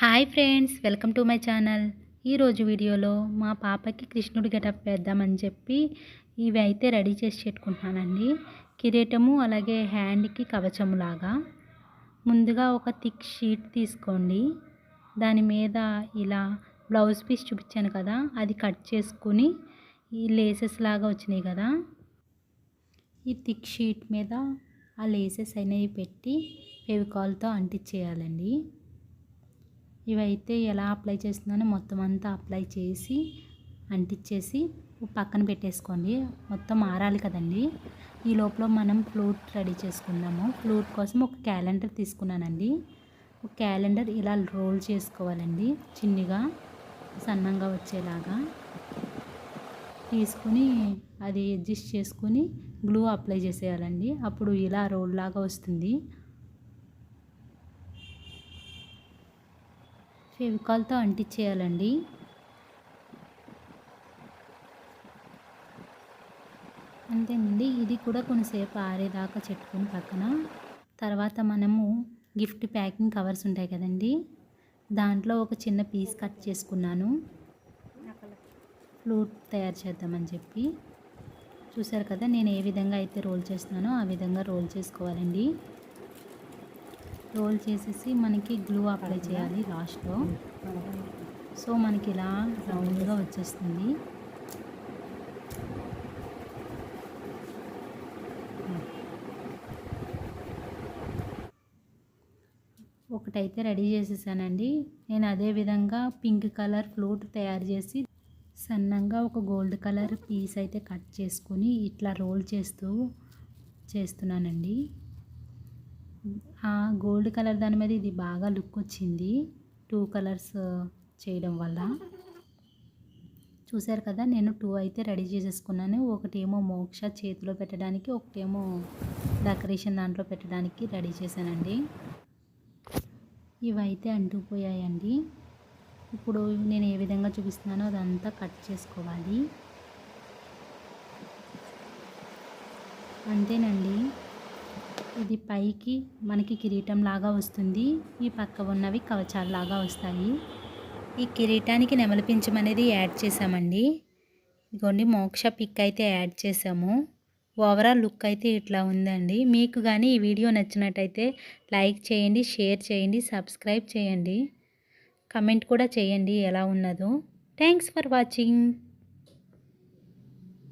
Hi friends, welcome to my channel. ఈరోజు వీడియోలో మా పాపకి కృష్ణుడి గెటప్ వేద్దామని చెప్పి ఇవి అయితే రెడీ చేసి పెట్టుకుంటున్నానండి. కిరీటము అలాగే హ్యాండ్కి కవచములాగా. ముందుగా ఒక థిక్ షీట్ తీసుకోండి. దాని మీద ఇలా బ్లౌజ్ పీస్ చూపించాను కదా, అది కట్ చేసుకుని ఈ లేసెస్ లాగా వచ్చినాయి కదా, ఈ థిక్ షీట్ మీద ఆ లేసెస్ అనేవి పెట్టి ఫెవికాల్తో అంటించేయాలండి. ఇవైతే ఎలా అప్లై చేస్తున్నానో మొత్తం అంతా అప్లై చేసి అంటించేసి పక్కన పెట్టేసుకోండి. మొత్తం ఆరాలి కదండి. ఈ లోపల మనం ఫ్లూట్ రెడీ చేసుకుందాము. ఫ్లూట్ కోసం ఒక క్యాలెండర్ తీసుకున్నానండి. ఒక క్యాలెండర్ ఇలా రోల్ చేసుకోవాలండి, చిన్నగా సన్నంగా వచ్చేలాగా తీసుకుని అది అడ్జస్ట్ చేసుకుని గ్లూ అప్లై చేసేయాలండి. అప్పుడు ఇలా రోల్ లాగా వస్తుంది. ఫెవికాల్తో అంటించేయాలండి. అంతేనండి. ఇది కూడా కొంతసేపు ఆరేదాకా చెట్టుకుని పక్కన. తర్వాత మనము గిఫ్ట్ ప్యాకింగ్ కవర్స్ ఉంటాయి కదండి, దాంట్లో ఒక చిన్న పీస్ కట్ చేసుకున్నాను ఫ్లూట్ తయారు చేద్దామని చెప్పి. చూసారు కదా నేను ఏ విధంగా అయితే రోల్ చేస్తున్నానో ఆ విధంగా రోల్ చేసుకోవాలండి. రోల్ చేసేసి మనకి గ్లూ అప్లై చేయాలి లాస్ట్లో. సో మనకి ఇలా రౌండ్గా వచ్చేస్తుంది. ఒకటైతే రెడీ చేసేసానండి. నేను అదే విధంగా పింక్ కలర్ ఫ్లూట్ తయారు చేసి సన్నంగా ఒక గోల్డ్ కలర్ పీస్ అయితే కట్ చేసుకొని ఇట్లా రోల్ చేస్తున్నానండి. ఆ గోల్డ్ కలర్ దాని మీద ఇది బాగా లుక్ వచ్చింది 2 కలర్స్ చేయడం వల్ల. చూసారు కదా నేను 2 అయితే రెడీ చేసేసుకున్నాను. ఒకటేమో మోక్ష చేతిలో పెట్టడానికి, ఒకటేమో డెకరేషన్ దాంట్లో పెట్టడానికి రెడీ చేశానండి. ఇవైతే అంటుకుపోయాయండి. ఇప్పుడు నేను ఏ విధంగా చూపిస్తున్నానో అదంతా కట్ చేసుకోవాలి. అంతేనండి. ఇది పైకి మనకి కిరీటం లాగా వస్తుంది. ఈ పక్క ఉన్నవి కవచాల్లాగా వస్తాయి. ఈ కిరీటానికి నెమలి పింఛం అనేది యాడ్ చేసామండి. ఇదిగోండి మోక్ష పిక్ అయితే యాడ్ చేసాము. ఓవరాల్ లుక్ అయితే ఇట్లా ఉందండి. మీకు కానీ ఈ వీడియో నచ్చినట్టయితే లైక్ చేయండి, షేర్ చేయండి, సబ్స్క్రైబ్ చేయండి, కమెంట్ కూడా చేయండి ఎలా ఉన్నదో. Thanks for watching.